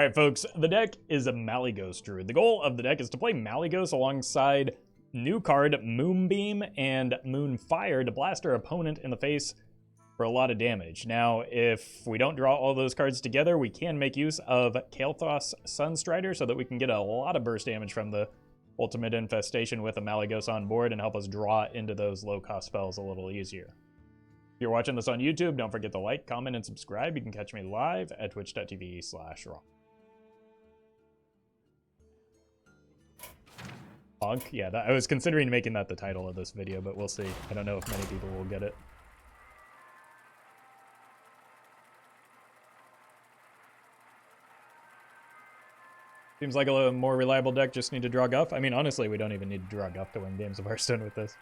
Alright folks, the deck is a Malygos Druid. The goal of the deck is to play Malygos alongside new card Moonbeam and Moonfire to blast our opponent in the face for a lot of damage. Now, if we don't draw all those cards together, we can make use of Kael'thas Sunstrider so that we can get a lot of burst damage from the ultimate infestation with a Malygos on board and help us draw into those low-cost spells a little easier. If you're watching this on YouTube, don't forget to like, comment, and subscribe. You can catch me live at twitch.tv/Roffle. Yeah, I was considering making that the title of this video, but we'll see. I don't know if many people will get it. Seems like a more reliable deck, just need to draw Guff. I mean, honestly, we don't even need to draw Guff to win games of Hearthstone with this.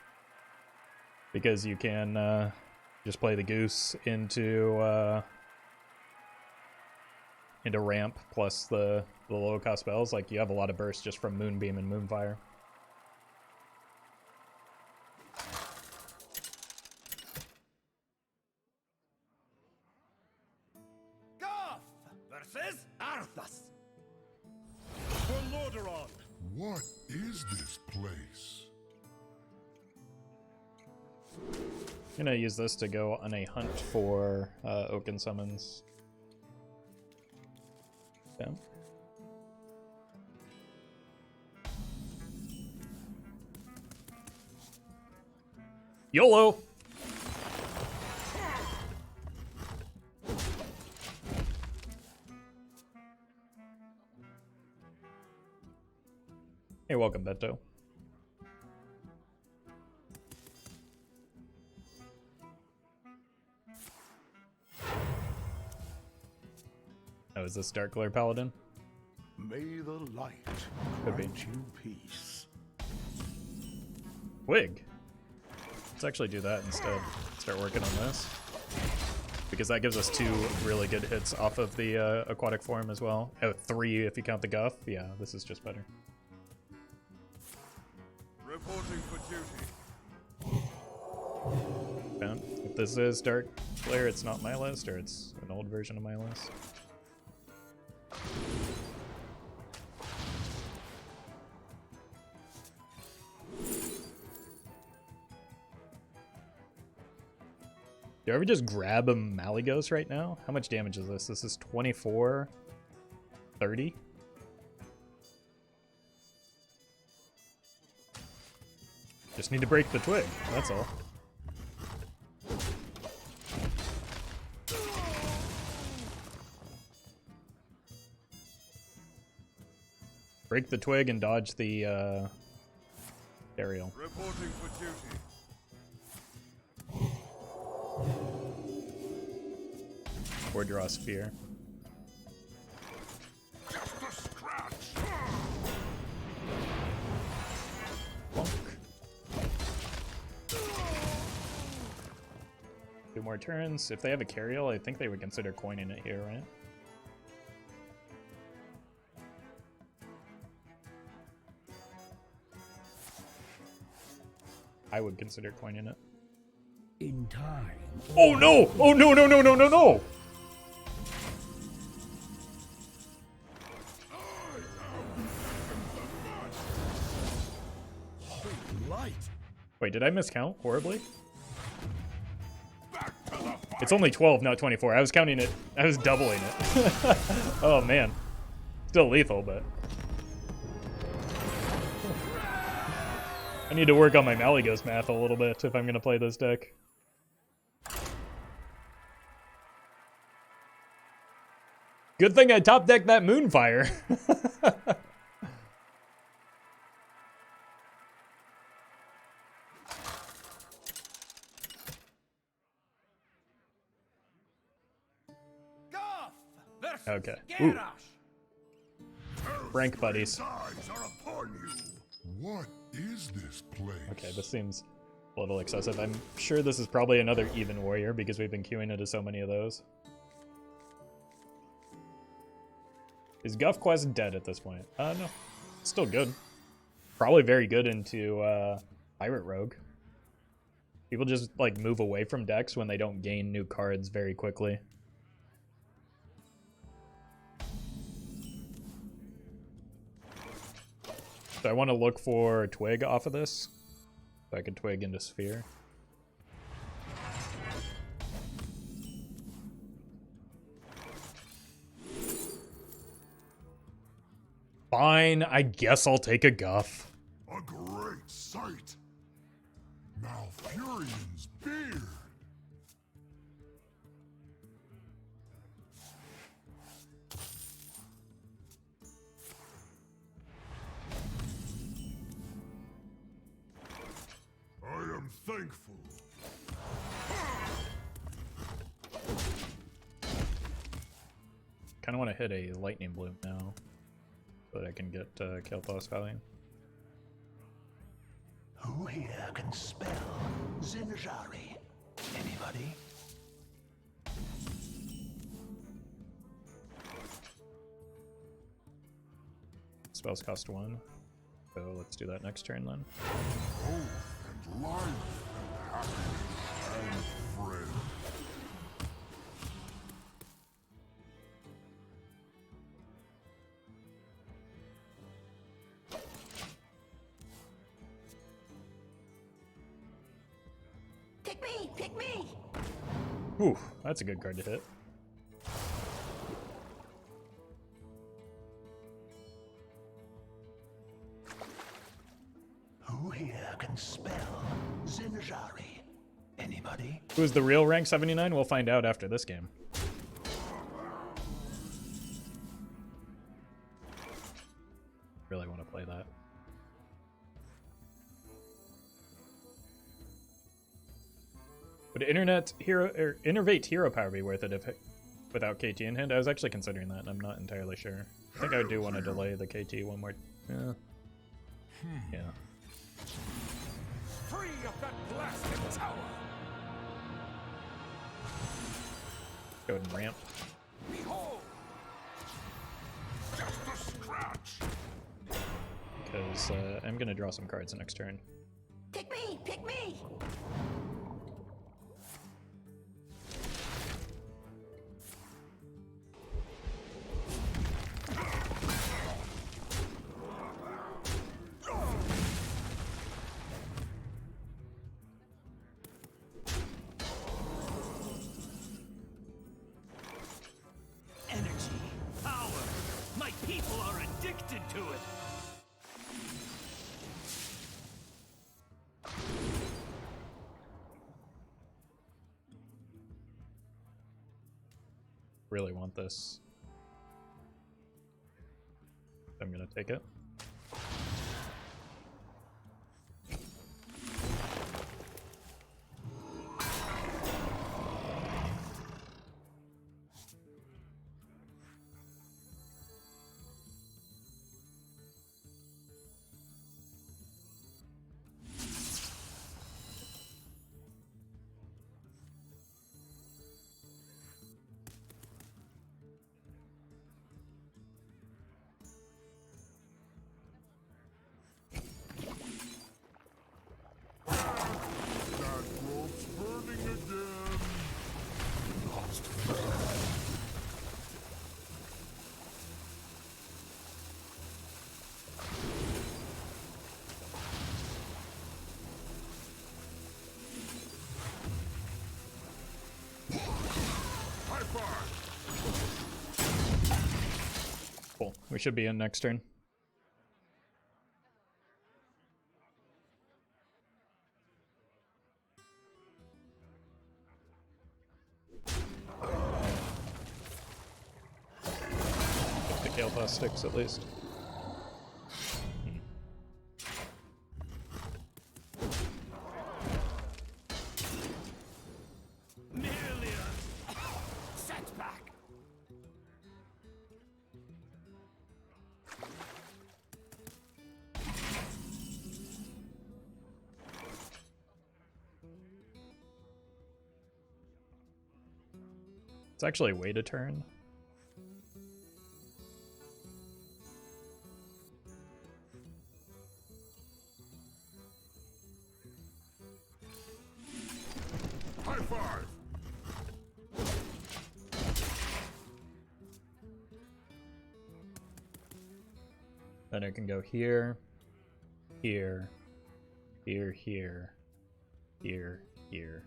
Because you can just play the Goose into ramp plus the low cost spells. Like, you have a lot of burst just from Moonbeam and Moonfire. Versus Arthas. What is this place? I'm gonna use this to go on a hunt for Oaken Summons. Yeah. YOLO! Hey, welcome, Beto. Oh, is this Dark Glare Paladin? May the light Could be. grant you peace. Twig. Let's actually do that instead. Start working on this. Because that gives us 2 really good hits off of the Aquatic Form as well. Oh, 3 if you count the Guff. Yeah, this is just better. Reporting for duty. Found. If this is Dark Glare, it's not my list, or it's an old version of my list. Do you ever just grab a Malygos right now? How much damage is this? This is 24, 30? Just need to break the Twig, that's all. Break the Twig and dodge the Burial. Reporting for duty. Or draw a Sphere. Just a scratch. Bonk. 2 more turns. If they have a Carriel, I think they would consider coining it here, right? I would consider coining it. In time. Oh no! Oh no, no, no, no, no, no! Light. Wait, did I miscount horribly? It's only 12, not 24. I was counting it. I was doubling it. Oh man. Still lethal, but... I need to work on my Malygos math a little bit if I'm going to play this deck. Good thing I top decked that Moonfire. Okay. Ooh. Rank buddies. Eyes are upon you. What is this place? Okay, this seems a little excessive. I'm sure this is probably another Even Warrior because we've been queuing into so many of those. Is Guff Quest dead at this point? No. Still good. Probably very good into Pirate Rogue. People just like move away from decks when they don't gain new cards very quickly. So I want to look for Twig off of this. So I can Twig into Sphere. Fine, I guess I'll take a Guff. A great sight. Malfurion's beard. I am thankful. Kind of want to hit a Lightning Bloom now, so that I can get Kael'thas value. Who here can spell Zinjari? Anybody? Spells cost 1, so let's do that next turn then. Hope and life and happiness and friends. Pick me! Pick me! Whew, that's a good card to hit. Who here can spell Zinjari? Anybody? Who's the real rank 79? We'll find out after this game. Really want to play that. Would Innervate Hero Power be worth it if without KT in hand? I was actually considering that, and I'm not entirely sure. I think I do want to delay the KT one more. Yeah. Free of that blasted tower! Go ahead and ramp. Behold! Just a scratch! Because I'm going to draw some cards next turn. Pick me! Pick me! Really want this. I'm gonna take it. Cool. We should be in next turn. If the Kael'thas sticks at least. Merely a setback! It's actually wait a turn. High five! Then I can go here, here, here, here, here, here.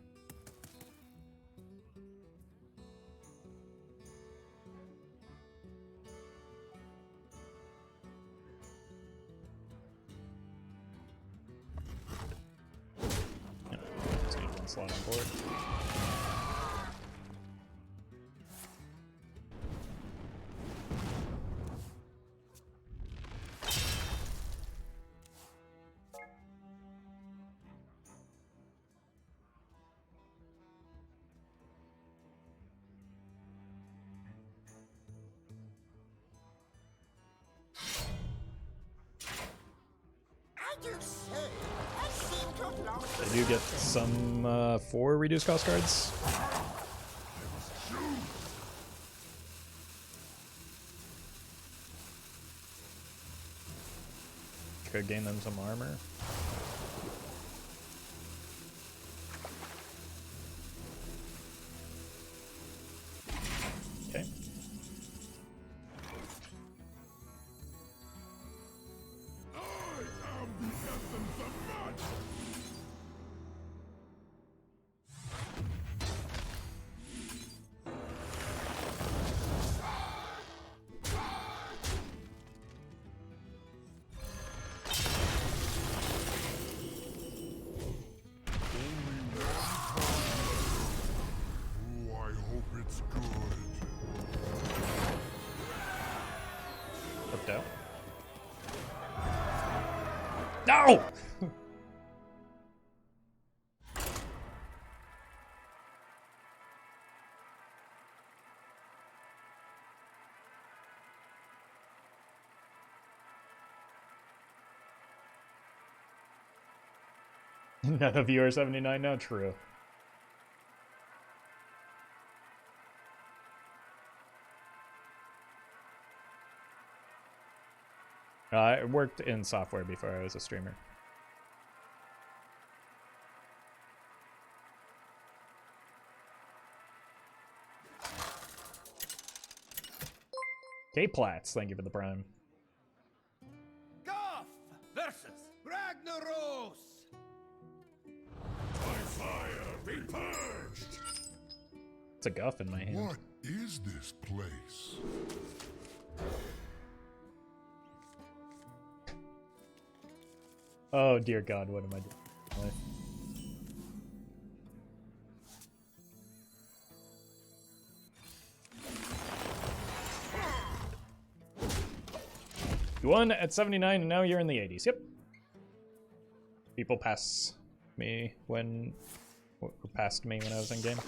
Just need one slot on board. They do get some 4 reduced cost cards. Could gain them some armor. Okay. Out. No! None of you are 79 now? True. I worked in software before I was a streamer. K-Plats, thank you for the prime. Guff versus Ragnaros. By fire be purged! It's a Guff in my hand. What is this place? Oh dear God, what am I doing in my life? You won at 79 and now you're in the 80s. Yep. People pass me when passed me when I was in game.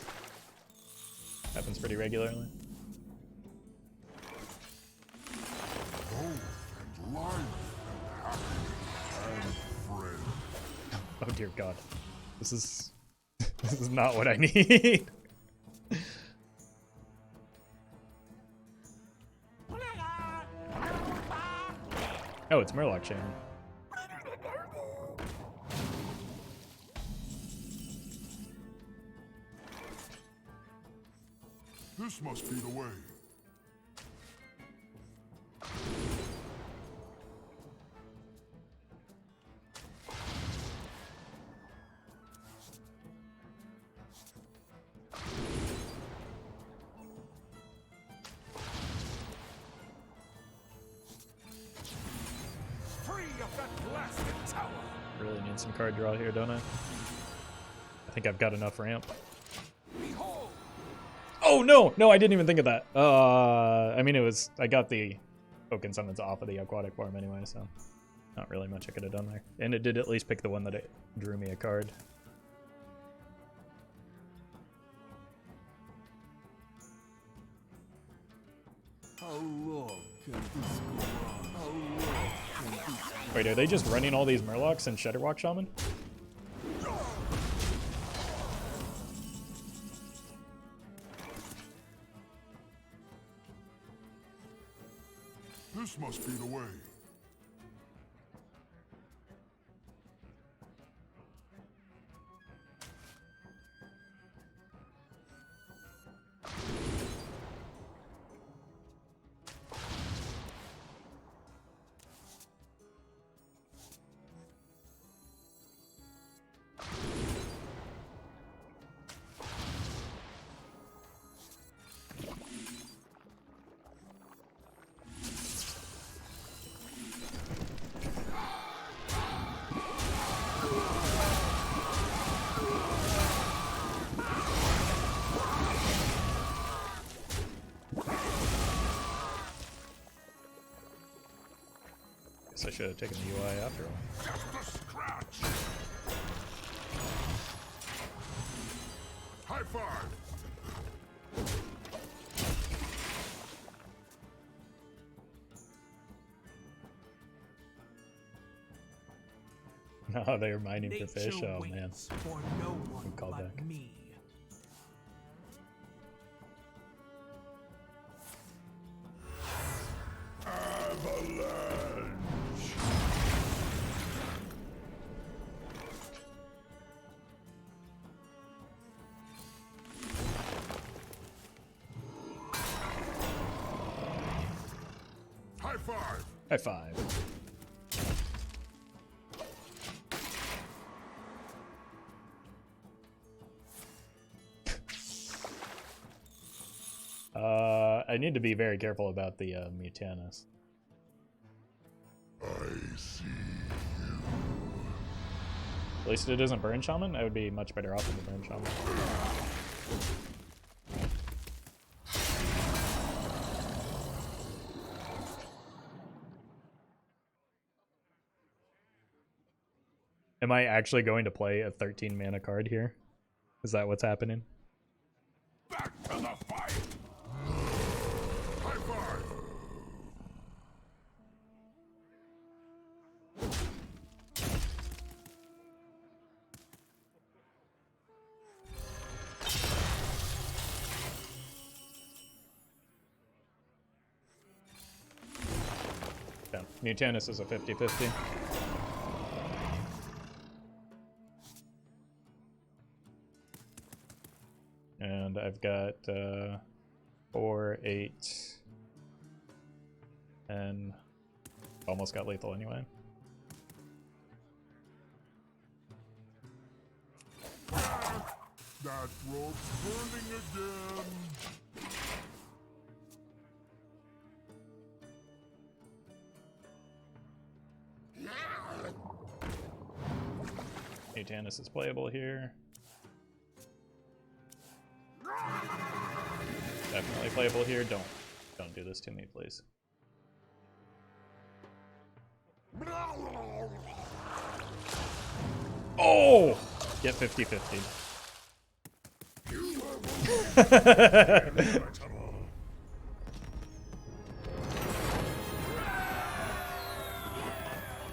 Happens pretty regularly. Hope and life and happiness and friend. Oh dear God. This is not what I need. Oh, it's Murloc Chain. This must be the way. Free of that blasted tower. Really need some card draw here, don't I? I think I've got enough ramp. Behold. Oh no! No, I didn't even think of that. I mean, I got the Oaken Summons off of the Aquatic Form anyway, so not really much I could have done there. And it did at least pick the one that it drew me a card. How long can this go on? How long can this go on? Wait, are they just running all these Murlocs and Shudderwalk Shaman? This must be the way. Guess I should have taken the UI after all. Just a scratch. High five. Oh, they were mining for Nature fish. Oh man. waits for no one Good call but back. me. Avalanche. High five. High five. I need to be very careful about the Mutanus. I see you. At least it isn't Burn Shaman. I would be much better off with the Burn Shaman. Am I actually going to play a 13 mana card here? Is that what's happening? Back to the fight. High five. Yeah, Mutanus is a 50-50. And I've got 4, 8, and almost got lethal anyway. That rope's burning again. Mutanus is playable here. Definitely playable here. Don't do this to me, please. Oh! Get 50-50.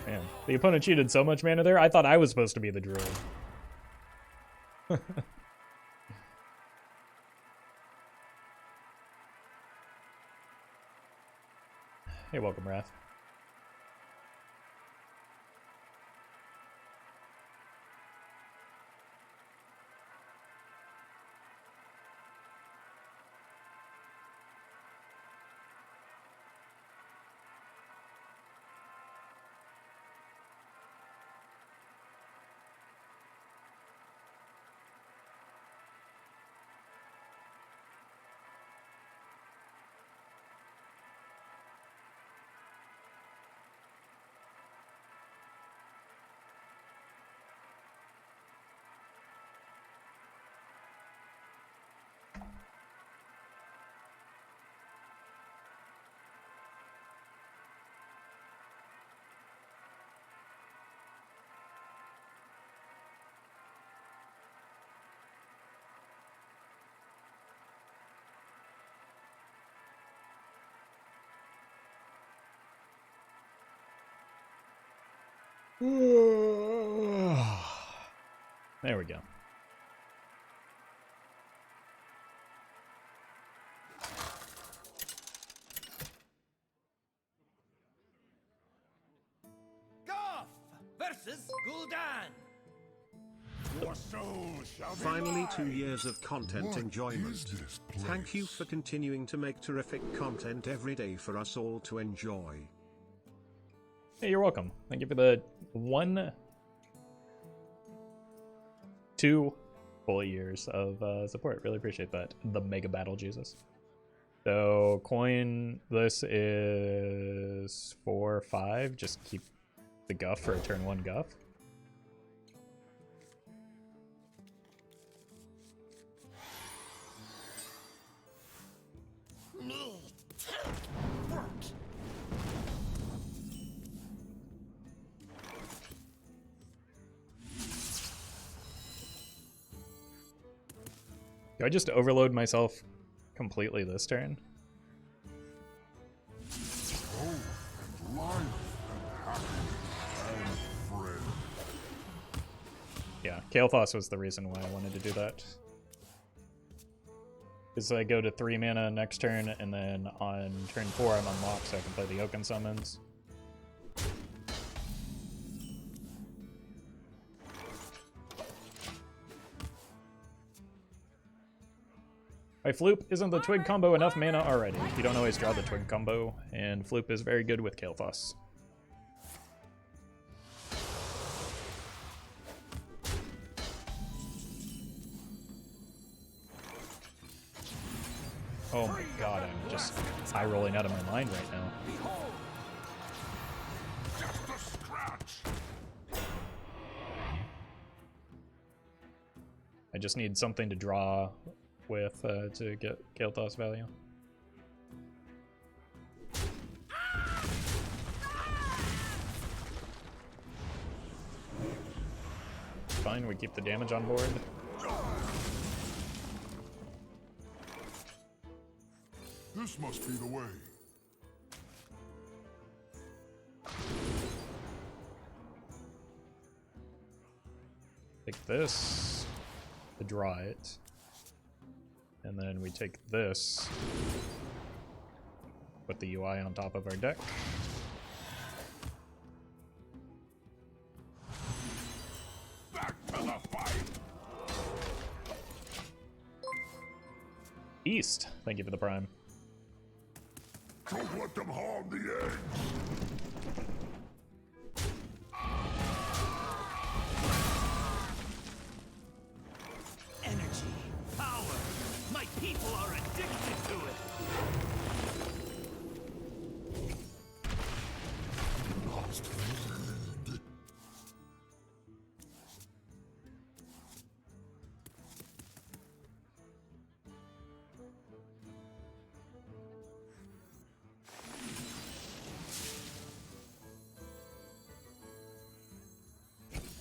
Man, the opponent cheated so much mana there. I thought I was supposed to be the druid. Hey, welcome, Wrath. There we go. Guff versus Gul'dan. Your soul shall be Finally, mine. 2 years of content What enjoyment. is this place? Thank you for continuing to make terrific content every day for us all to enjoy. Hey, you're welcome. Thank you for the 2 full years of support. Really appreciate that. The Mega Battle Jesus. So coin, this is 4, 5. Just keep the Guff for a turn 1 Guff. Do I just overload myself completely this turn? Yeah, Kael'thas was the reason why I wanted to do that. Because I go to 3 mana next turn, and then on turn 4 I'm unlocked, so I can play the Oaken Summons. By Floop, isn't the Twig combo enough mana already? You don't always draw the Twig combo, and Floop is very good with Kael'thas. Oh my god, I'm just eye rolling out of my mind right now. Just a scratch. I just need something to draw with to get Kael'thas value. Fine, we keep the damage on board. This must be the way. Take this to draw it. And then we take this, put the UI on top of our deck. Back to the fight. East, thank you for the prime. Don't let them harm the eggs. Energy, power. My people are addicted to it. Lost friend.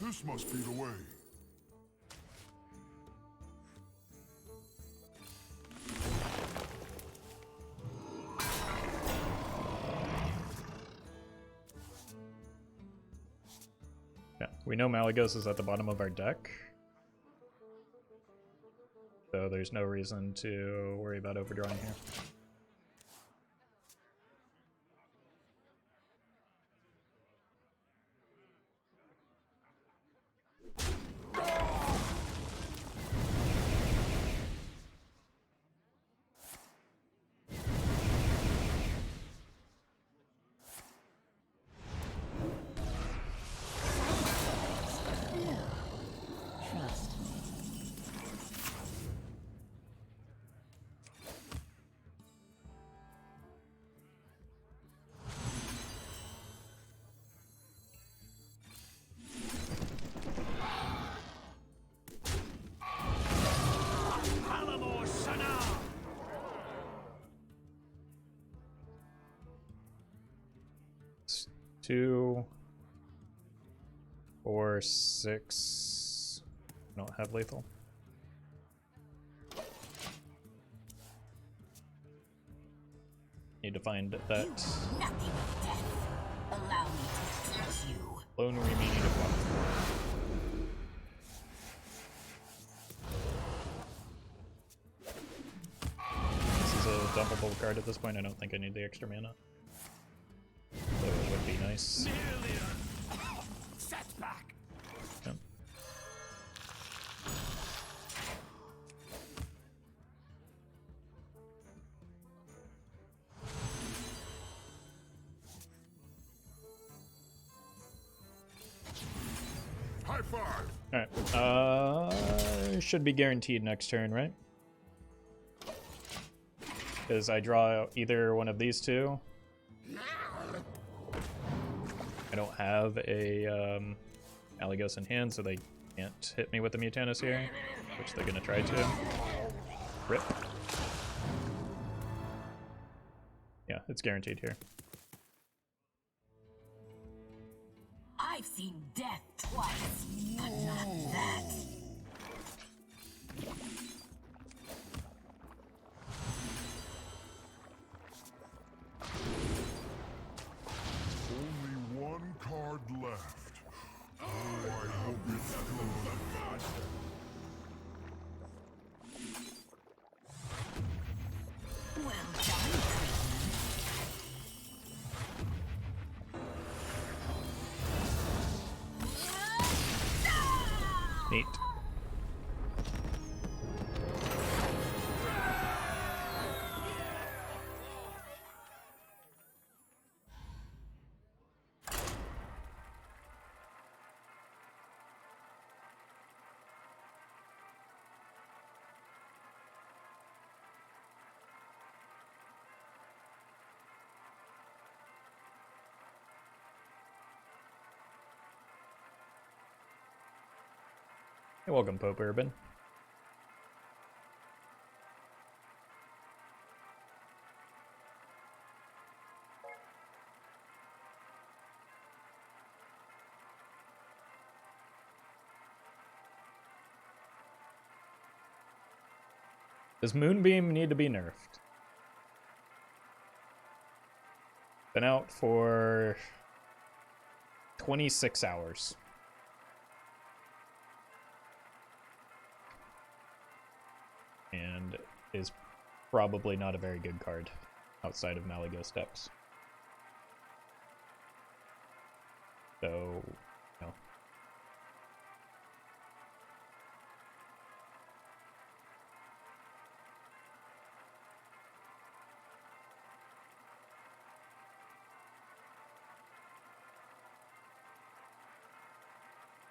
This must be the way. Yeah, we know Malygos is at the bottom of our deck, so there's no reason to worry about overdrawing here. Two, 4, 6. I don't have lethal. Need to find that Nothing but death. Allow me to teach you. lone remaining Aquatic Form. This is a dumpable card at this point. I don't think I need the extra mana. So it would be nice. Setback. Yep. High five. Alright. Should be guaranteed next turn, right? Because I draw either one of these two. I don't have a Malygos in hand, so they can't hit me with the Mutanus here, which they're gonna try to. Rip. Yeah, it's guaranteed here. I've seen death twice, but not that. Hey, welcome, Pope Urban. Does Moonbeam need to be nerfed? Been out for 26 hours. And is probably not a very good card outside of Malygos decks. So, no.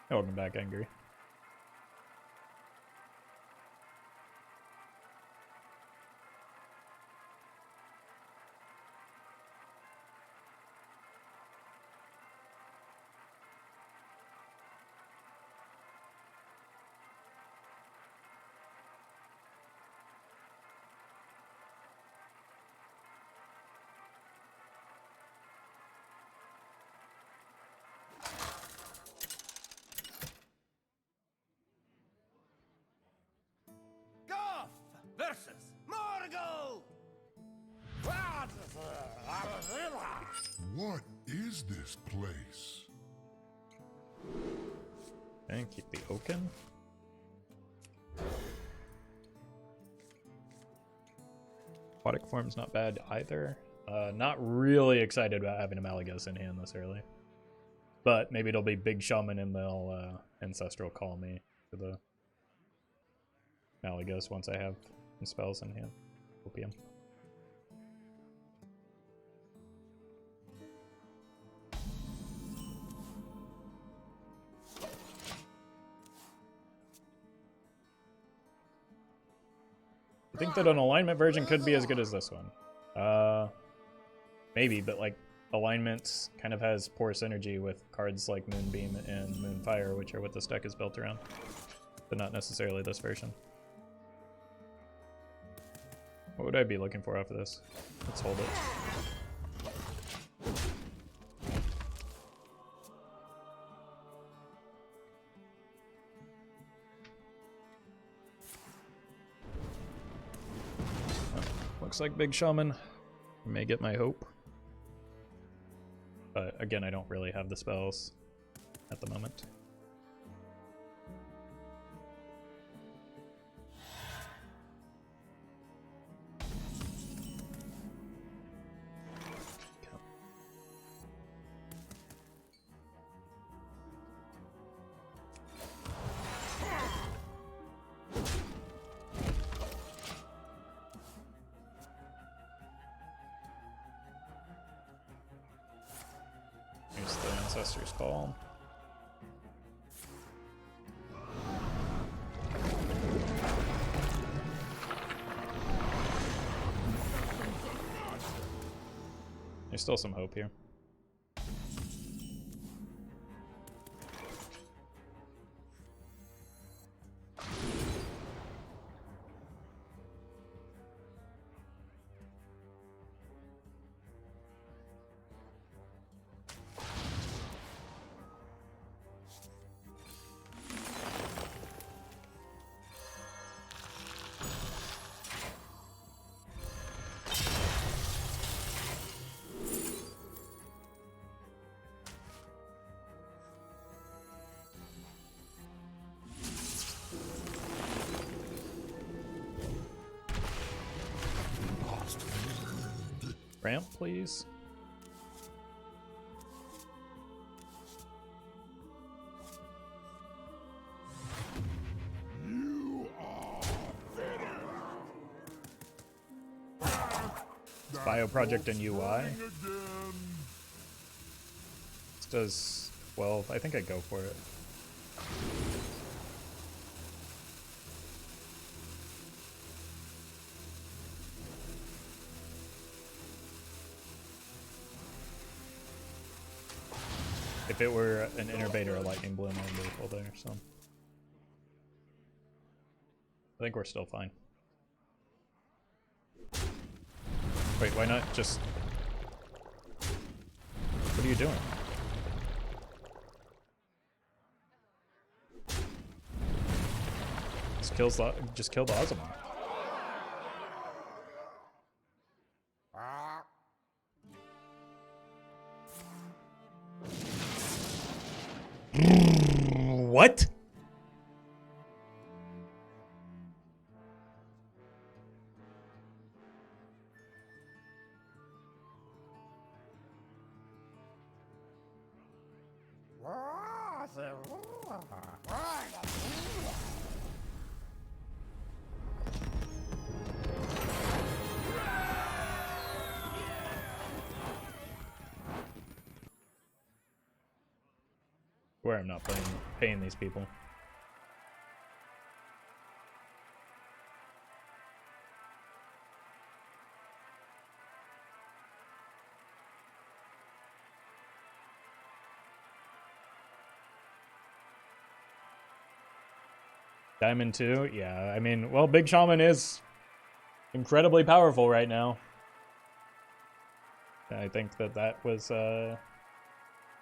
Welcome back, Angry. Guff versus Margot! What is this place? And keep the Oaken. Aquatic Form's not bad either. Not really excited about having a Malygos in hand this early. But maybe it'll be Big Shaman and they'll Ancestral Call me for the Malygos once I have some spells in hand. Opium. I think that an alignment version could be as good as this one. Maybe, but like alignments kind of has poor synergy with cards like Moonbeam and Moonfire, which are what this deck is built around, but not necessarily this version. What would I be looking for after this? Let's hold it. Looks like Big Shaman. May get my hope. But again, I don't really have the spells at the moment. Here's the Ancestor's Call. There's still some hope here. Ramp, please. It's Bioproject and UI. This does 12. I think I'd go for it. If it were an Innervate or a Lightning Bloom, I'd go full there, so. I think we're still fine. Wait, why not just... What are you doing? Just kill the Ozma. What? Where I'm not paying these people. Diamond 2? Yeah, I mean, well, Big Shaman is incredibly powerful right now. I think that was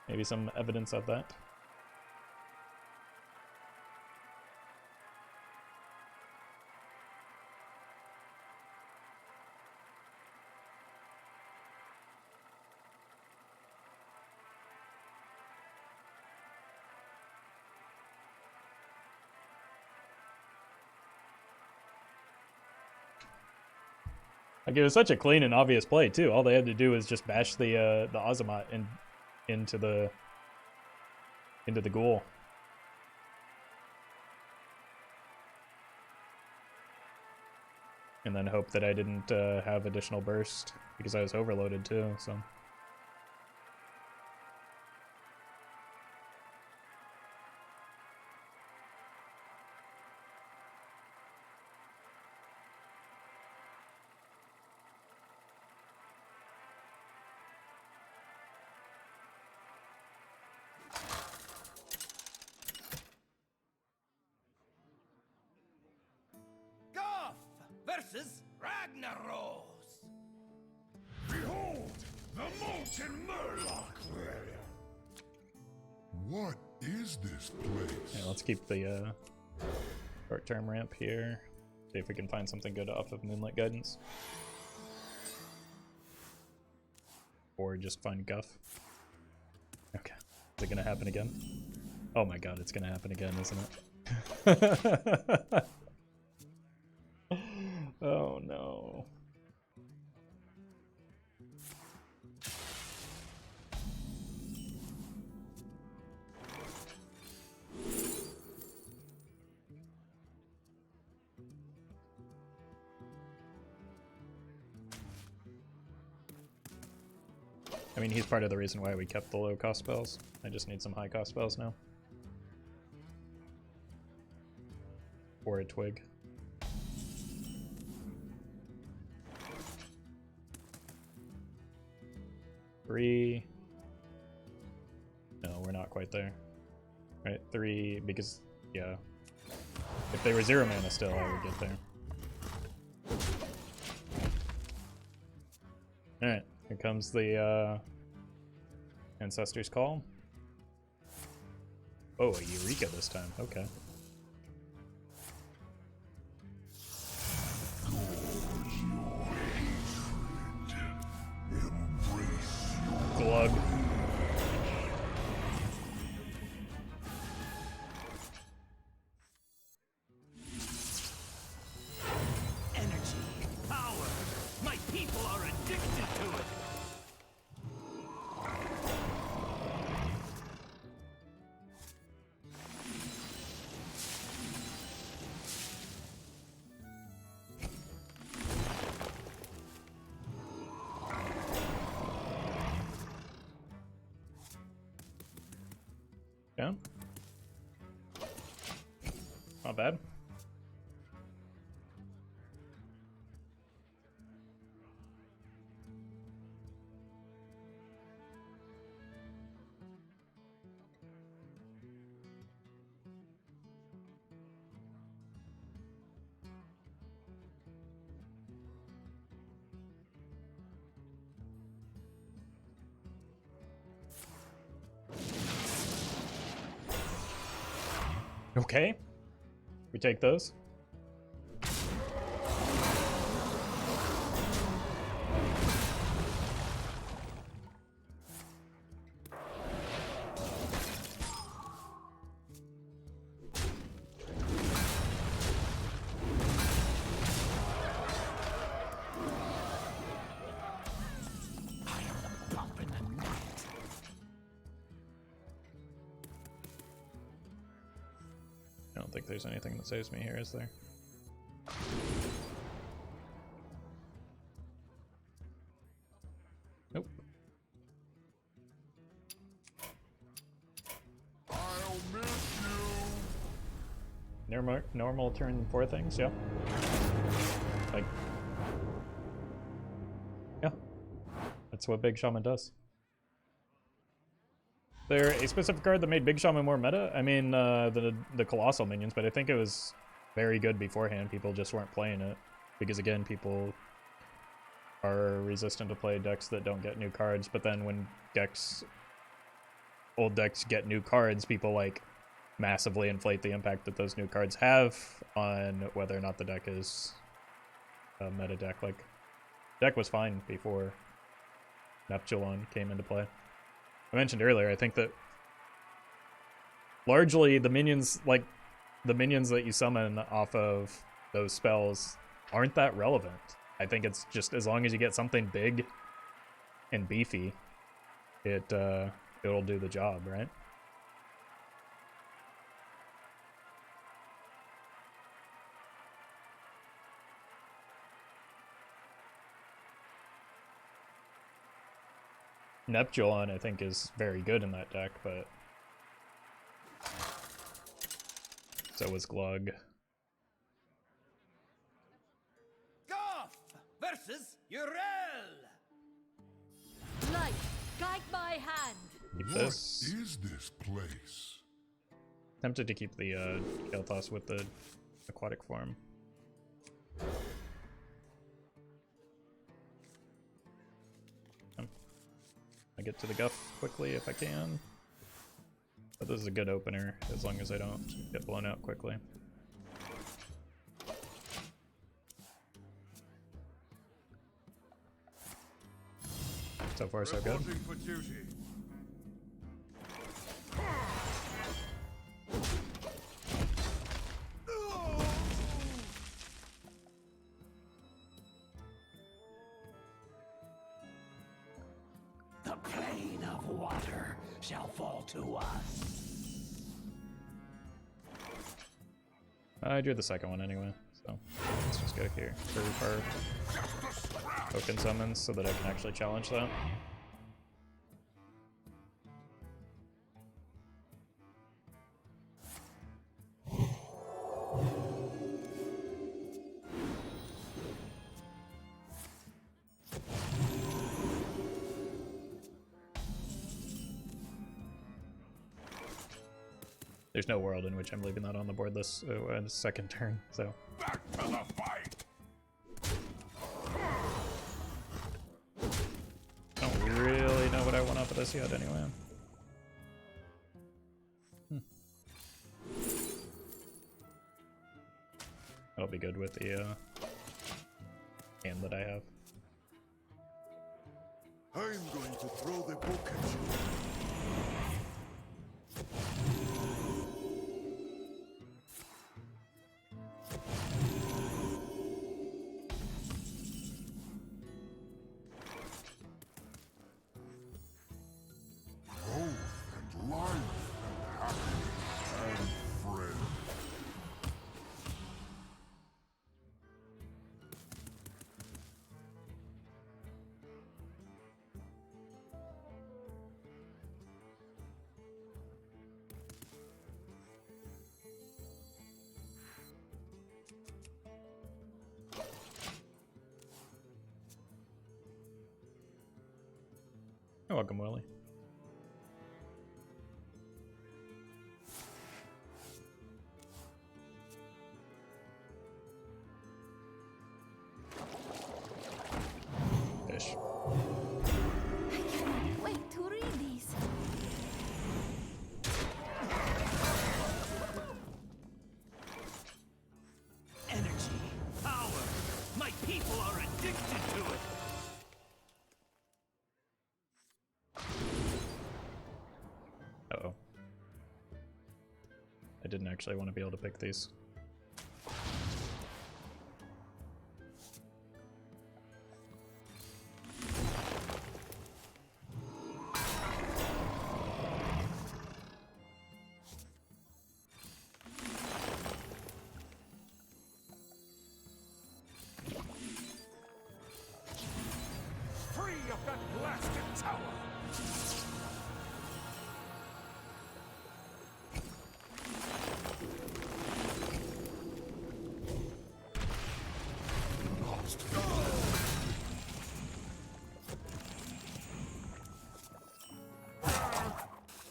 maybe some evidence of that. Like, it was such a clean and obvious play too. All they had to do was just bash the Azamat into the ghoul. And then hope that I didn't have additional burst because I was overloaded too, so. Versus Ragnaros. Behold, the molten Murloc lair. What is this place? Yeah, let's keep the short-term ramp here. See if we can find something good off of Moonlit Guidance. Or just find Guff. Okay. Is it gonna happen again? Oh my god, it's gonna happen again, isn't it? Oh no. I mean, he's part of the reason why we kept the low cost spells. I just need some high cost spells now. Or a Twig. Three. No, we're not quite there. Right, 3, because, yeah. If they were 0 mana still, I would get there. Alright, here comes the Ancestor's Call. Oh, a Eureka this time, okay. Glug. Energy, power. My people are addicted to it. Yeah. Not bad. Okay. We take those. I don't think there's anything that saves me here, is there? Nope. I'll miss you. Normal turn 4 things, yeah. Like, yeah. That's what Big Shaman does. There a specific card that made Big Shaman more meta? I mean, the Colossal Minions, but I think it was very good beforehand. People just weren't playing it. Because again, people are resistant to play decks that don't get new cards, but then when old decks get new cards, people like massively inflate the impact that those new cards have on whether or not the deck is a meta deck. Like, deck was fine before Neptulon came into play. I mentioned earlier, I think that largely the minions, like the minions that you summon off of those spells, aren't that relevant. I think it's just as long as you get something big and beefy, it'll do the job, right? Neptulon, I think, is very good in that deck, but so was Glug. Guff versus Urel. Light, guide my hand. Keep What this. is this place? Tempted to keep the Kael'thas with the Aquatic Form. I get to the Guff quickly if I can. But this is a good opener, as long as I don't get blown out quickly. So far, so good. Reporting for duty. The plane of water shall fall to us. I drew the second one anyway, so let's just go here for our Oaken Summons so that I can actually challenge that. There's no world in which I'm leaving that on the board this second turn, so. Back to the fight. Don't really know what I want off of this yet anyway. That'll be good with the hand that I have. I'm going to throw the book at you. You're welcome, Willie. Fish. I cannot wait to read these. Uh-oh. I didn't actually want to be able to pick these. Free of that blasted tower!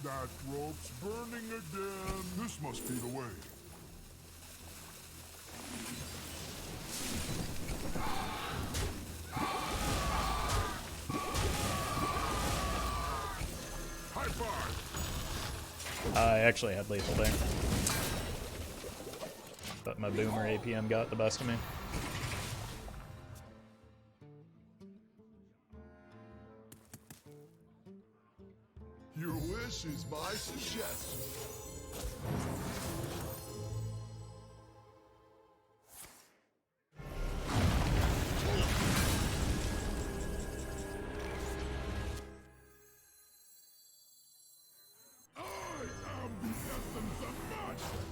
That rope's burning again. This must be the way. High five! I actually had lethal there. But my boomer APM got the best of me. Your wish is my suggestion. I am the essence of magic.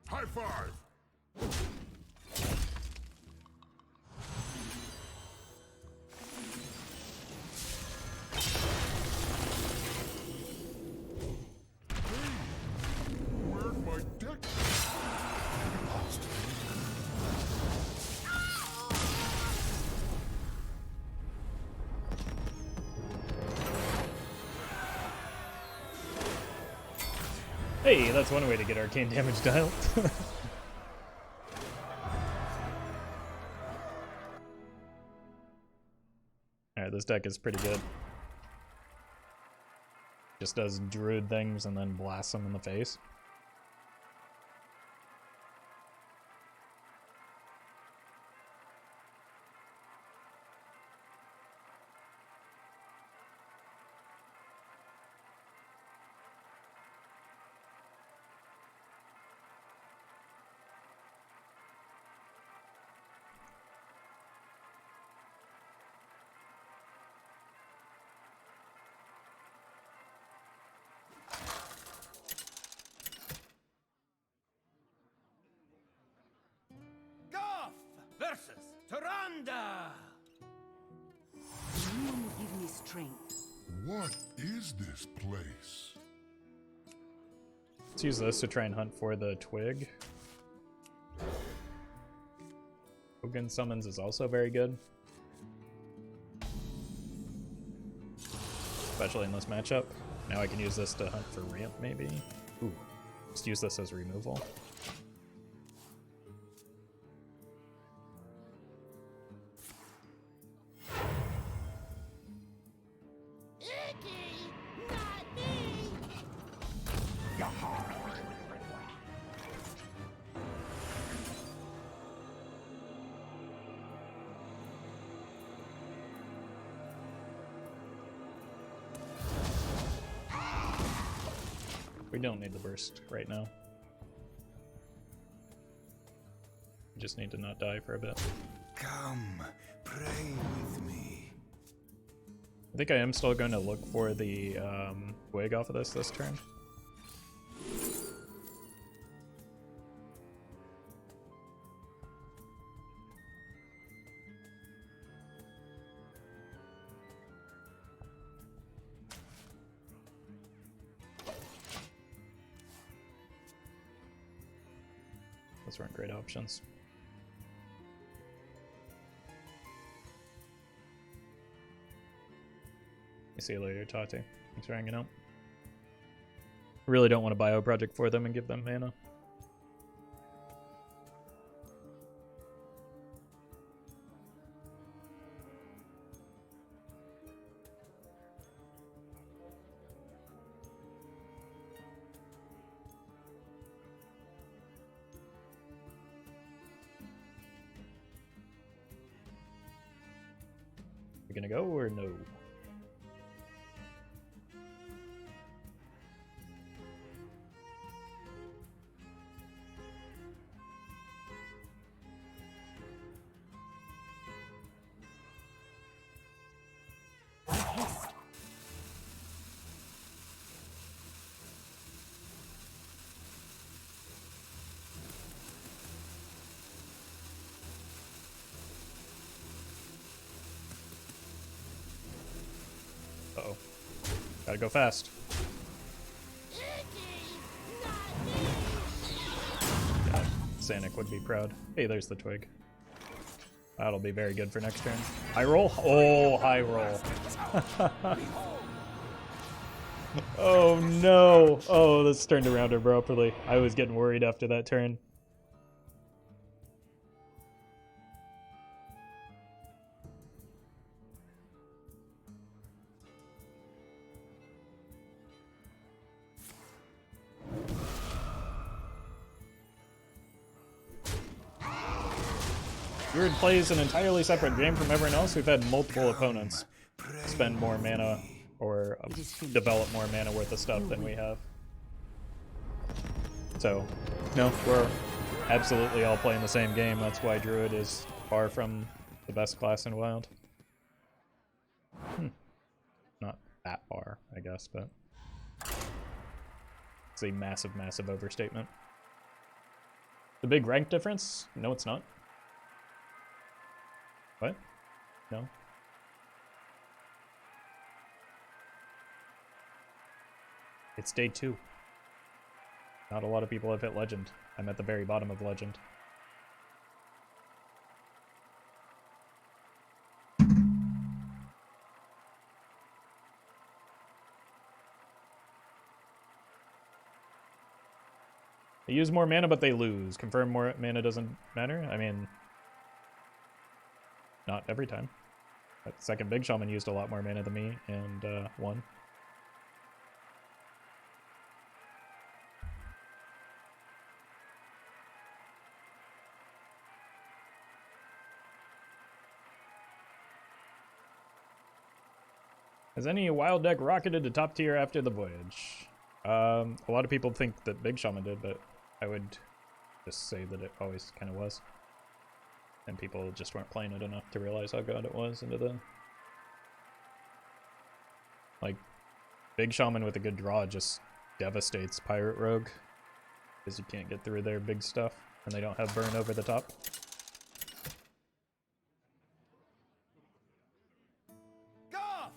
High five! Where'd my deck? Hey, that's one way to get arcane damage dialed. Alright, this deck is pretty good. Just does druid things and then blasts them in the face. Guff versus Tyrande! You give me strength. What is this place? Let's use this to try and hunt for the Twig. Oaken Summons is also very good. Especially in this matchup. Now I can use this to hunt for ramp, maybe? Ooh, just use this as removal. We don't need the burst right now. We just need to not die for a bit. Come, pray with me. I think I am still going to look for the Twig off of this turn. Those weren't great options. See you later, Tati. Thanks for hanging out. Really don't want to bio project for them and give them mana. You gonna go or no? Uh-oh. Gotta go fast. God, Sanic would be proud. Hey, there's the Twig. That'll be very good for next turn. High roll? Oh, high roll. Oh no! Oh, this turned around abruptly. I was getting worried after that turn. Druid plays an entirely separate game from everyone else. We've had multiple opponents spend more mana or develop more mana worth of stuff than we have. So, no, we're absolutely all playing the same game. That's why Druid is far from the best class in Wild. Not that far, I guess, but it's a massive, massive overstatement. The big rank difference? No, it's not. What? No. It's day 2. Not a lot of people have hit Legend. I'm at the very bottom of Legend. They use more mana, but they lose. Confirm more mana doesn't matter? I mean, not every time. That second Big Shaman used a lot more mana than me and won. Has any Wild deck rocketed to top tier after the voyage? A lot of people think that Big Shaman did, but I would just say that it always kind of was. And people just weren't playing it enough to realize how good it was into the... Like, Big Shaman with a good draw just devastates Pirate Rogue. Because you can't get through their big stuff, and they don't have burn over the top. Guff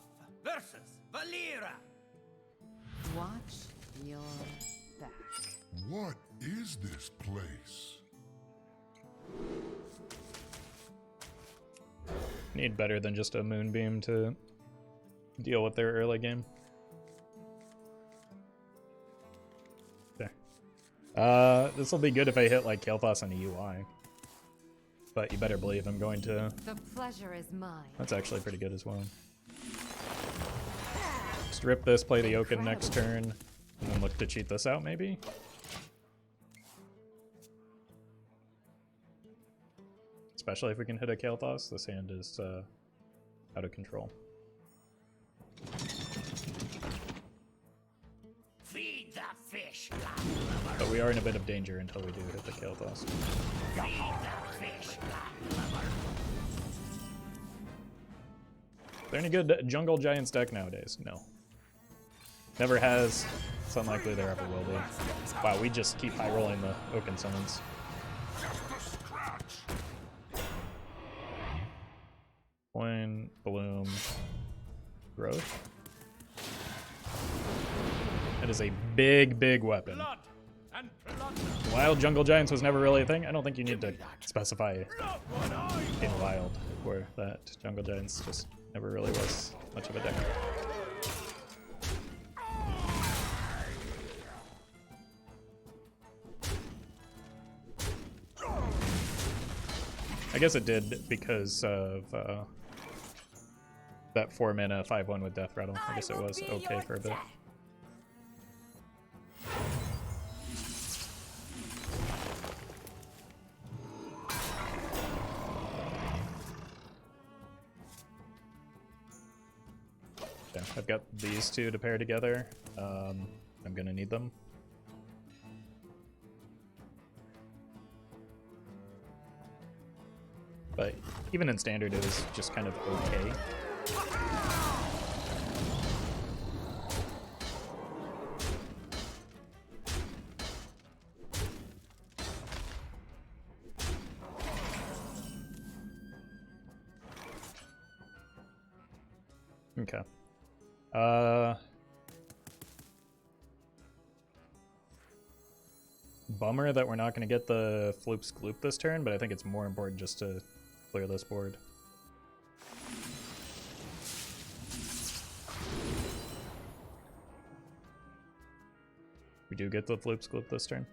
versus Valera. Watch your back. What is this place? Need better than just a Moonbeam to deal with their early game. Okay. This will be good if I hit like Kael'thas on a UI. But you better believe I'm going to... The pleasure is mine. That's actually pretty good as well. Strip this, play the Oaken next turn, and then look to cheat this out maybe? Especially if we can hit a Kael'thas, this hand is out of control. Feed the fish. But we are in a bit of danger until we do hit the Kael'thas. Feed the fish. Is there any good Jungle Giants deck nowadays? No. Never has. It's unlikely there ever will be. Wow, we just keep high rolling the Oaken Summons. Coin, Bloom, Growth. That is a big, big weapon. Wild Jungle Giants was never really a thing. I don't think you need to specify in Wild where that Jungle Giants just never really was much of a deck. I guess it did because of that 4 mana 5/1 with Death Rattle. I guess it was okay for a bit. I've got these two to pair together. I'm gonna need them. But even in standard, it was just kind of okay. Okay. Bummer that we're not going to get the Floop's Gloop this turn, but I think it's more important just to clear this board. We do get the Floop's Gloop this turn.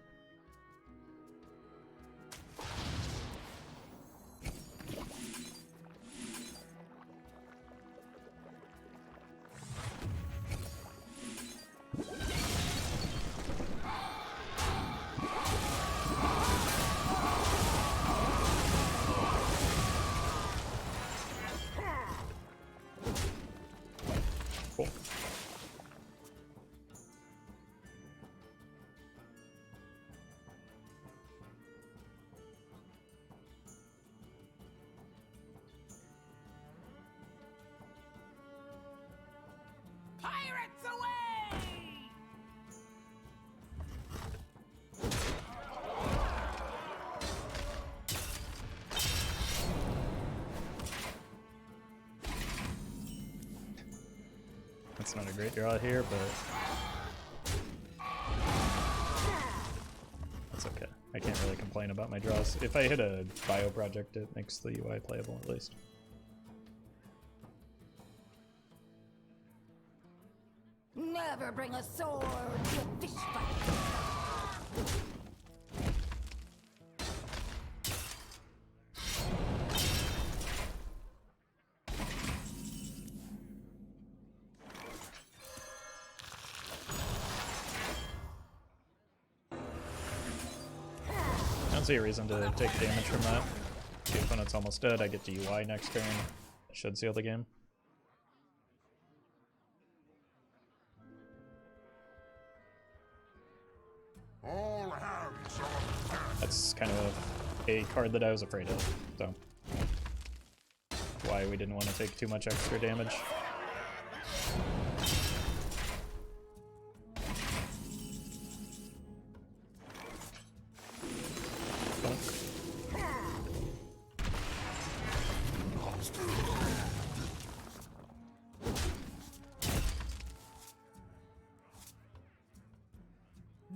Cool. Pirates away! That's not a great draw here, but that's okay. I can't really complain about my draws. If I hit a bio project, it makes the UI playable at least. Never bring a sword to a fish fight. I don't see a reason to take damage from that. The opponent's almost dead. I get to UI next turn. Should seal the game. All hands on deck. That's kind of a card that I was afraid of, so why we didn't want to take too much extra damage.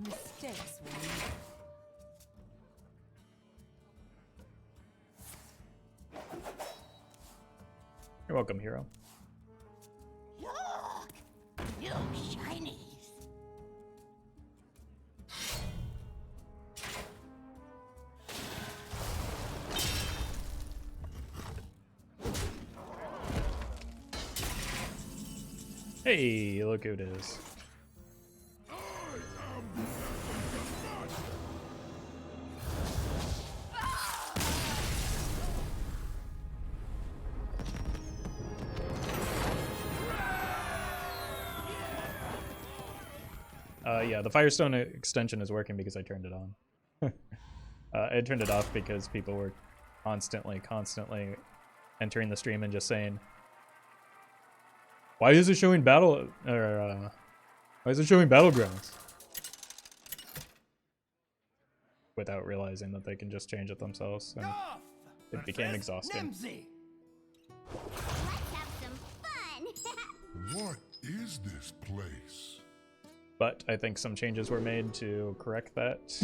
Mistakes were made. You're welcome, hero. Look! New shinies! Hey, look who it is. Yeah, the Firestone extension is working because I turned it on. I turned it off because people were constantly entering the stream and just saying, "Why is it showing battle? Or why is it showing battlegrounds?" Without realizing that they can just change it themselves, and it became exhausting. Let's have some fun! What is this place? But I think some changes were made to correct that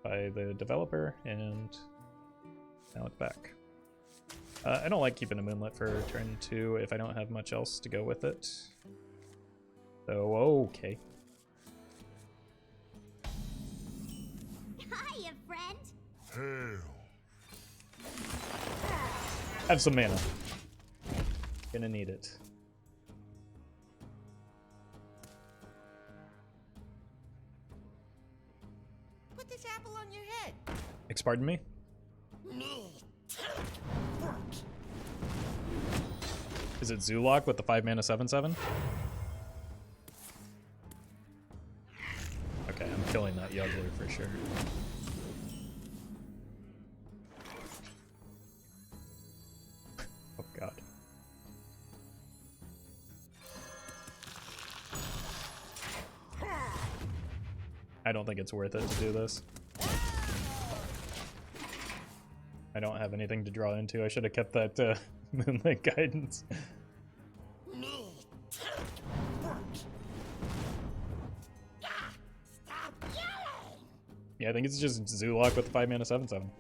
by the developer, and now it's back. I don't like keeping a Moonlit for turn 2 if I don't have much else to go with it. So, okay. Hiya, friend! Hail. Have some mana. Gonna need it. Put this apple on your head. Pardon me? Is it Zoolock with the 5 mana 7/7? Okay, I'm killing that Yuggler for sure. Oh god. I don't think it's worth it to do this. I don't have anything to draw into. I should have kept that Moonlit Guidance. Yeah, I think it's just Zoolock with the 5 mana 7/7.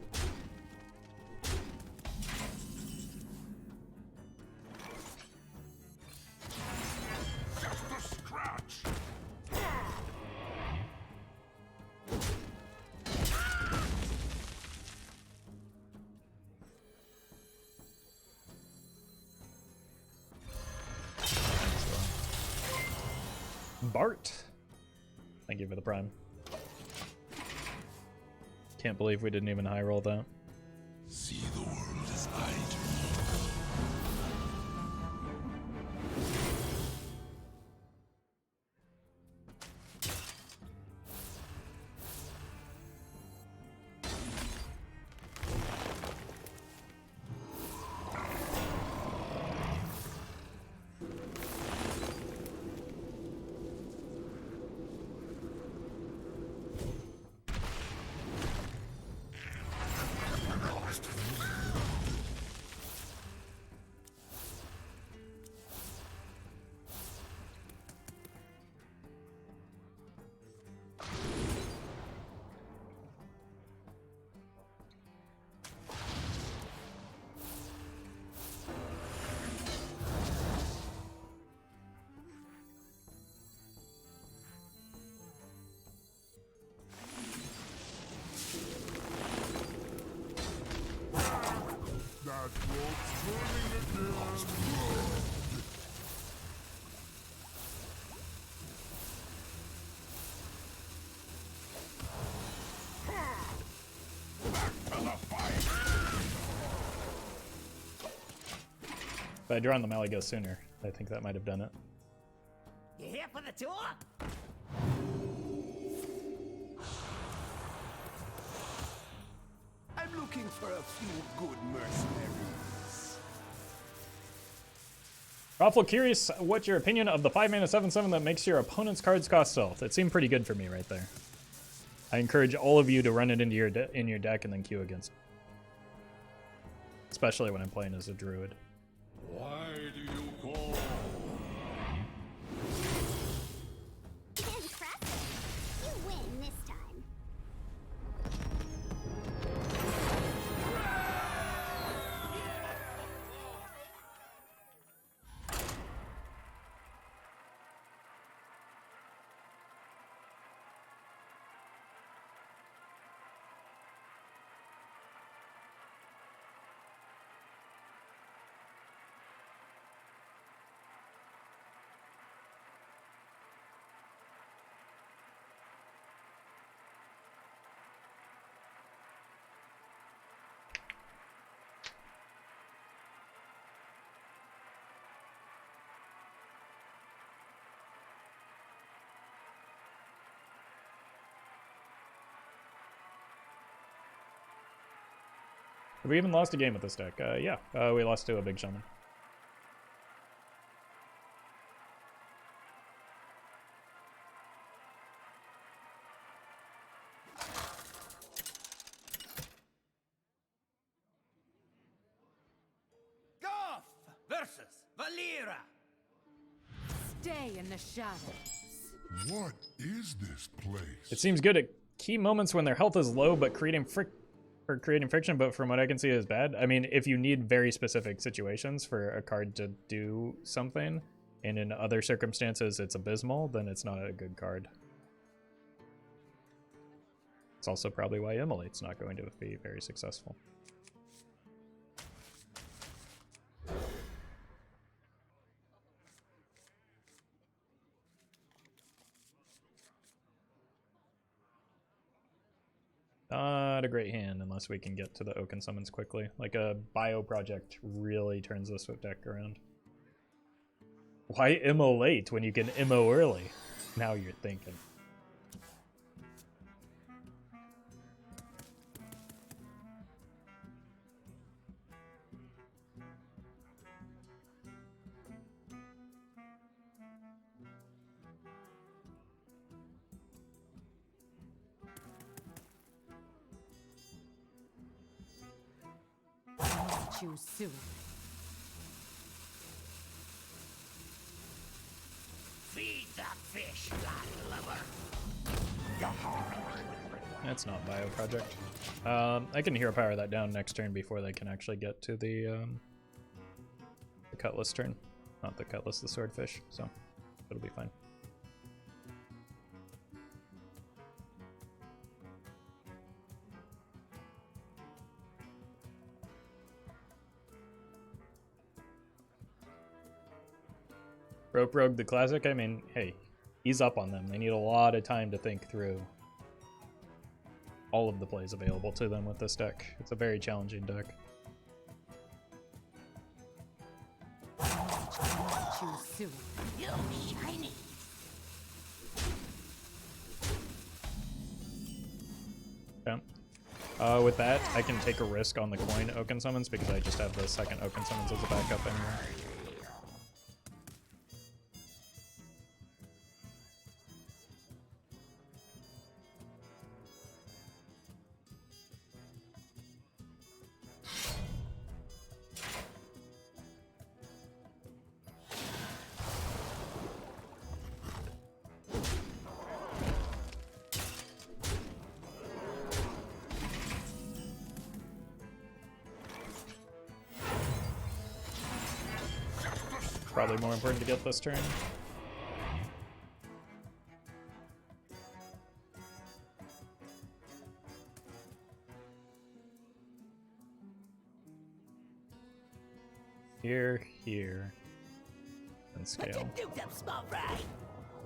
Bart. Thank you for the prime. Can't believe we didn't even high roll that. See the world as I do. That rope's burning again. If I'd drawn the Malygos sooner, I think that might have done it. You here for the tour? I'm looking for a few good mercenaries. Roffle, curious what your opinion of the 5 mana 7/7 that makes your opponent's cards cost stealth. It seemed pretty good for me right there. I encourage all of you to run it into your in your deck and then queue against me. Especially when I'm playing as a druid. Why do you call? Impressive. You win this time. Have we even lost a game with this deck? Yeah, we lost to a big shaman. Guff versus Valera. Stay in the shadows. What is this place? It seems good at key moments when their health is low, but creating friction, but from what I can see is bad. I mean, if you need very specific situations for a card to do something, and in other circumstances it's abysmal, then it's not a good card. It's also probably why Immolate's not going to be very successful. Not a great hand unless we can get to the Oaken Summons quickly. Like a bio project really turns this deck around. Why MO late when you can MO early? Now you're thinking. Choose soon. Feed the fish, God lover. That's not Bio Project. I can hero power that down next turn before they can actually get to the Cutlass turn. Not the Cutlass, the Swordfish, so it'll be fine. Rope Rogue the Classic, I mean, hey, ease up on them. They need a lot of time to think through all of the plays available to them with this deck. It's a very challenging deck. Choose soon. You shiny. Yeah. With that, I can take a risk on the coin Oaken Summons because I just have the second Oaken Summons as a backup anyway. Probably more important to get this turn. Here, and scale.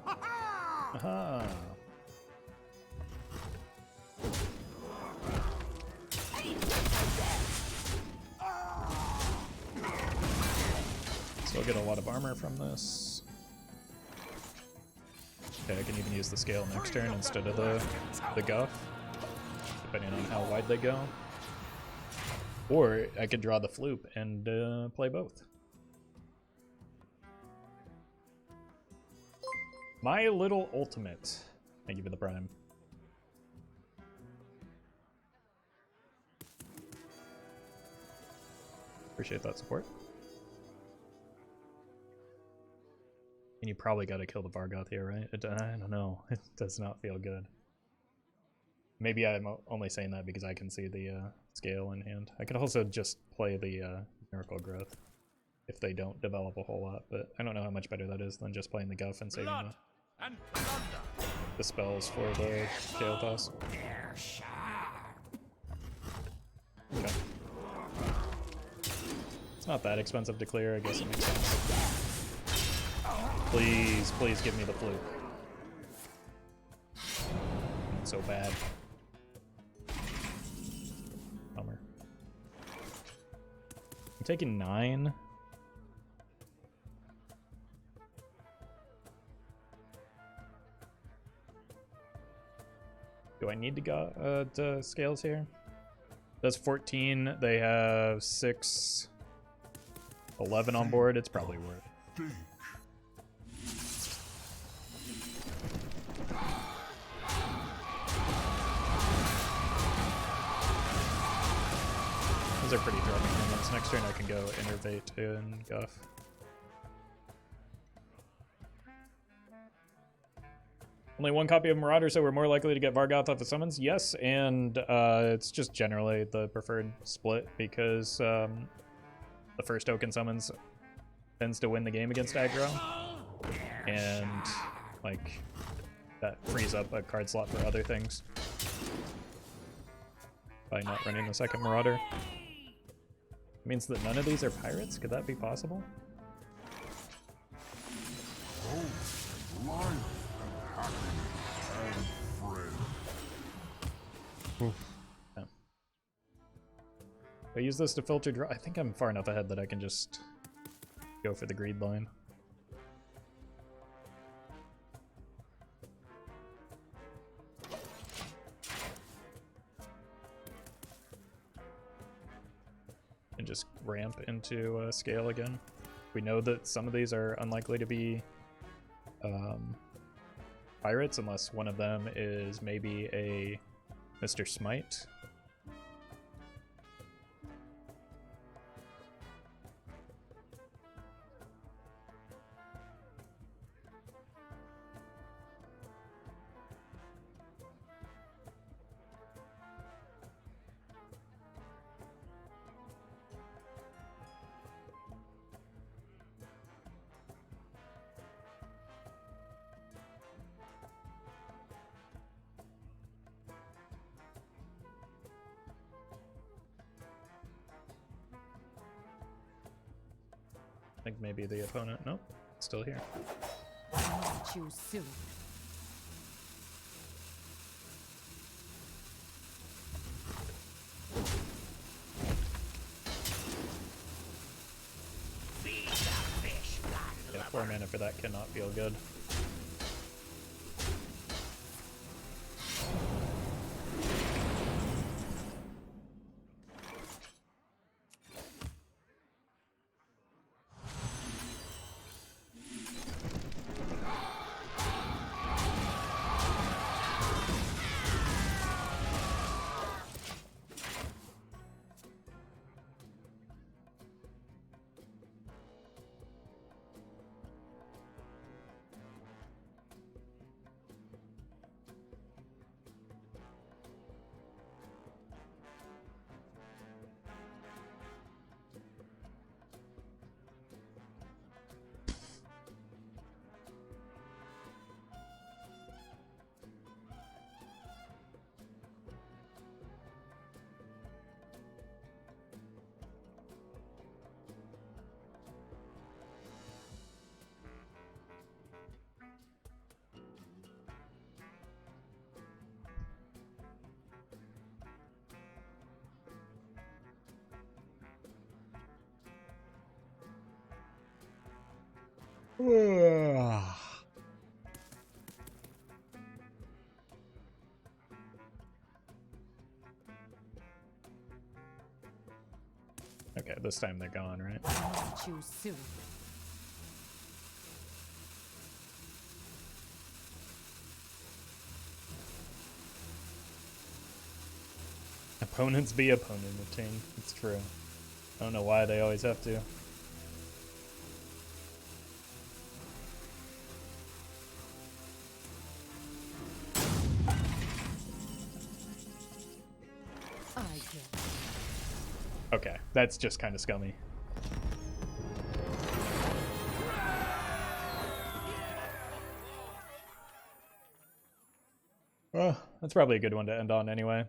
Aha! So I'll get a lot of armor from this. Okay, I can even use the scale next turn instead of the Guff, depending on how wide they go. Or I could draw the Floop and play both. My Little Ultimate. Thank you for the Prime. Appreciate that support. And you probably got to kill the Vargoth here, right? I don't know. It does not feel good. Maybe I'm only saying that because I can see the scale in hand. I could also just play the Miracle Growth if they don't develop a whole lot, but I don't know how much better that is than just playing the Guff and saving the spells for the Kael'thas. Okay. It's not that expensive to clear, I guess it makes sense. Please, please give me the Floop. It's so bad. Bummer. I'm taking 9. Do I need to go to scales here? That's 14. They have 6, 11 on board. It's probably worth it. Those are pretty threatening minions. Next turn I can go Innervate and Guff. Only one copy of Marauder, so we're more likely to get Vargoth off the summons? Yes, and it's just generally the preferred split because the first Oaken Summons tends to win the game against aggro. And, like, that frees up a card slot for other things by not running the second Marauder. It means that none of these are pirates? Could that be possible? Oof. Yeah. I use this to filter draw. I think I'm far enough ahead that I can just go for the greed line. just ramp into scale again. We know that some of these are unlikely to be pirates unless one of them is maybe a Mr. Smite. I think maybe the opponent, nope, still here. I'll choose soon. Yeah, 4 mana for that cannot feel good. Okay, this time they're gone, right? I'll choose soon. Opponents be opponenting. It's true. I don't know why they always have to. Okay, that's just kind of scummy. Well, that's probably a good one to end on anyway.